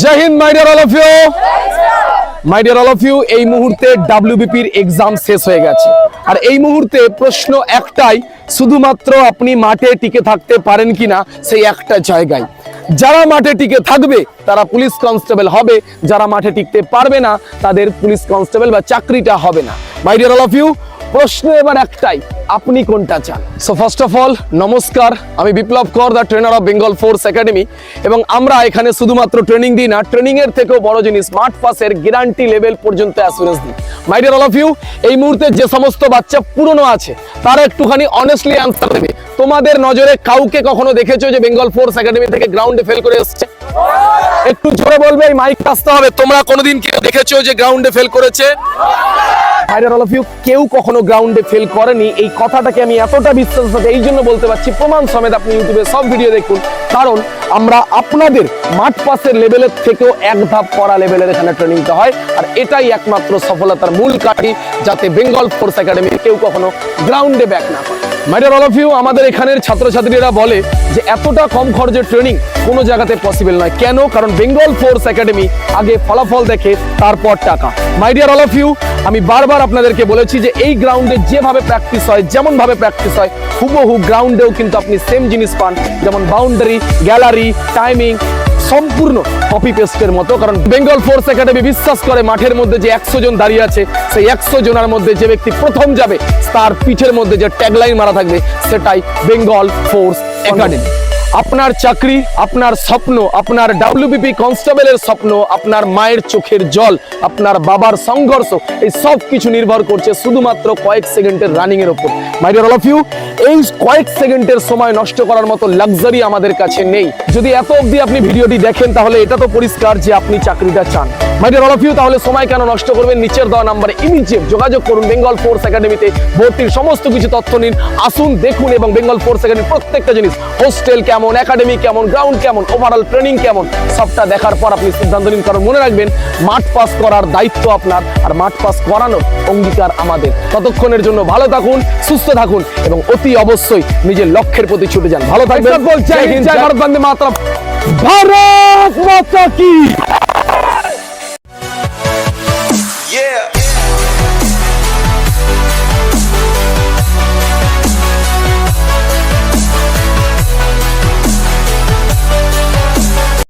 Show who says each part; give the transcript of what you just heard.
Speaker 1: জয় হিন্দ my dear all of you. My dear all of you, এই মুহূর্তে ডাব্লিউবিপির exam শেষ হয়ে গেছে আর এই মুহূর্তে প্রশ্ন একটাই, শুধুমাত্র আপনি মাঠে টিকে থাকতে পারেন কিনা সেই একটা জায়গায়। যারা মাঠে টিকে থাকবে তারা পুলিশ কনস্টেবল হবে, যারা মাঠে টিকতে পারবে না তাদের পুলিশ কনস্টেবল বা চাকরিটা হবে না। My dear all of you, প্রশ্ন এবার একটাই, আপনি কোনটা চান? সো ফার্স্ট অফ অল নমস্কার, আমি বিপ্লব কর, the trainer of Bengal force academy, এবং আমরা এখানে শুধুমাত্র ট্রেনিং দিই না, ট্রেনিং এর থেকেও বড় জিনিস স্মার্ট পাসের গ্যারান্টি লেভেল পর্যন্ত অ্যাসুরেন্স দিই। My dear all of you, এই মুহূর্তে যে সমস্ত বাচ্চা পুরনো আছে তারা একটুখানি অনেস্টলি অ্যান্সার দেবে। তোমাদের নজরে কাউকে কখনো দেখেছো যে বেঙ্গল ফোর্স একাডেমি থেকে গ্রাউন্ডে ফেল করে এসেছে? একটু জোরে বলবে, এই মাইক আসতে হবে। তোমরা কোনোদিন কেউ দেখেছো যে গ্রাউন্ডে ফেল করেছে? My dear all of you, কেউ কখনো গ্রাউন্ডে ফেল করেনি। এই কথাটাকে আমি এতটা বিশ্বাসের সাথে এই জন্য বলতে পারছি, প্রমাণ সমেত আপনি ইউটিউবে সব ভিডিও দেখুন, কারণ আমরা আপনাদের মাঠ পাসের লেভেলের থেকেও এক ধাপ পড়া লেভেলের এখানে ট্রেনিংটা হয়, আর এটাই একমাত্র সফলতার মূল কাঠি, যাতে বেঙ্গল ফোর্স একাডেমির কেউ কখনো গ্রাউন্ডে ব্যাক না করে। My dear all of you, আমাদের এখানের ছাত্রছাত্রীরা বলে যে এতটা কম খরচে ট্রেনিং কোনো জায়গাতে পসিবল নয়। কেন? কারণ বেঙ্গল ফোর্স একাডেমি আগে ফলাফল দেখে তারপর টাকা। My dear all of you, আমি বারবার আপনাদেরকে বলেছি যে এই গ্রাউন্ডে যেভাবে প্র্যাকটিস হয়, যেমন ভাবে প্র্যাকটিস হয়, হুবহু গ্রাউন্ডেও কিন্তু আপনি সেম জিনিস পান, যেমন বাউন্ডারি, গ্যালারি, টাইমিং, সম্পূর্ণ কপি পেস্টের মতো। কারণ বেঙ্গল ফোর্স একাডেমি বিশ্বাস করে মাঠের মধ্যে যে 100 জন দাঁড়িয়ে আছে, সেই 100 জনের মধ্যে যে ব্যক্তি প্রথম যাবে তার পিঠের মধ্যে যে ট্যাগলাইন মারা থাকবে সেটাই বেঙ্গল ফোর্স একাডেমি। আপনার চাকরি, আপনার স্বপ্ন, আপনার ডাব্লিউবিপি কনস্টেবলের স্বপ্ন, আপনার মায়ের চোখের জল, আপনার বাবার সংঘর্ষ, এই সব কিছু নির্ভর করছে শুধুমাত্র কয়েক সেকেন্ডের রানিং এর উপর। My dear all of you, এই কয়েক সেকেন্ডের সময় নষ্ট করার মতো লাক্সারি আমাদের কাছে নেই। যদি এত অবধি আপনি ভিডিওটি দেখেন তাহলে এটা তো পরিষ্কার যে আপনি চাকরিটা চান। My dear all of you, তাহলে সময় কেন নষ্ট করবেন? নিচের দেওয়া নাম্বারে ইমিডিয়েট যোগাযোগ করুন। বেঙ্গল ফোর্স একাডেমিতে ভর্তির সমস্ত কিছু তথ্য নিন, আসুন দেখুন, এবং বেঙ্গল ফোর্স একাডেমির প্রত্যেকটা জিনিস, হোস্টেল কেমন, একাডেমি কেমন, গ্রাউন্ড কেমন, ওভারঅল ট্রেনিং কেমন, সবটা দেখার পর আপনি সিদ্ধান্ত নিন। কারণ মনে রাখবেন, মাঠ পাস করার দায়িত্ব আপনার, আর মাঠ পাস করানোর অঙ্গীকার আমাদের। ততক্ষণের জন্য ভালো থাকুন, সুস্থ থাকুন, এবং অতি অবশ্যই নিজের লক্ষ্যের প্রতি ছুটে যান। ভালো থাকবেন। জয় হিন্দ, জয় ভারত, বন্দে মাতরম, ভারত মাতা কি।